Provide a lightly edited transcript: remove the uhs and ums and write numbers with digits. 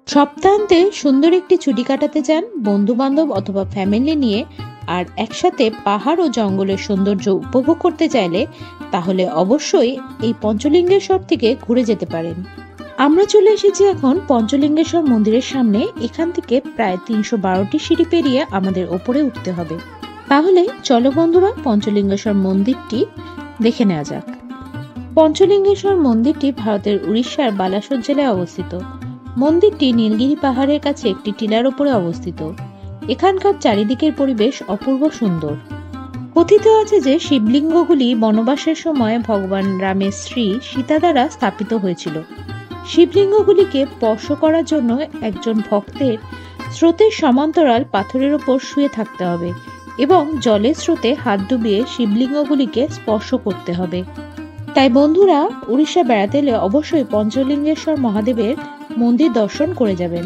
সপ্তাহান্তে সুন্দর একটি ছুটি কাটাতে চান বন্ধু বান্ধব অথবা ফ্যামিলি নিয়ে, আর একসাথে পাহাড় ও জঙ্গলের সৌন্দর্য উপভোগ করতে চাইলে তাহলে অবশ্যই এই পঞ্চলিঙ্গেশ্বর থেকে ঘুরে যেতে পারেন। আমরা চলে এসেছি এখন পঞ্চলিঙ্গেশ্বর মন্দিরের সামনে। এখান থেকে প্রায় 312টি সিঁড়ি পেরিয়ে আমাদের ওপরে উঠতে হবে। তাহলে চলো বন্ধুরা, পঞ্চলিঙ্গেশ্বর মন্দিরটি দেখে নেওয়া যাক। পঞ্চলিঙ্গেশ্বর মন্দিরটি ভারতের উড়িষ্যার বালাসোর জেলায় অবস্থিত। মন্দিরটি নীলগিরি পাহাড়ের কাছে একটি টিলার উপরে অবস্থিত। এখানকার চারিদিকের পরিবেশ অপূর্ব সুন্দর। কথিত আছে যে শিবলিঙ্গগুলি বনবাসের সময় ভগবান রামের স্ত্রী সীতা দ্বারা স্থাপিত হয়েছিল। শিবলিঙ্গগুলিকে স্পর্শ করার জন্য একজন ভক্তের স্রোতের সমান্তরাল পাথরের ওপর শুয়ে থাকতে হবে এবং জলের স্রোতে হাত ডুবিয়ে শিবলিঙ্গগুলিকে স্পর্শ করতে হবে। তাই বন্ধুরা, উড়িষ্যা বেড়াতে এলে অবশ্যই পঞ্চলিঙ্গেশ্বর মহাদেবের মন্দির দর্শন করে যাবেন।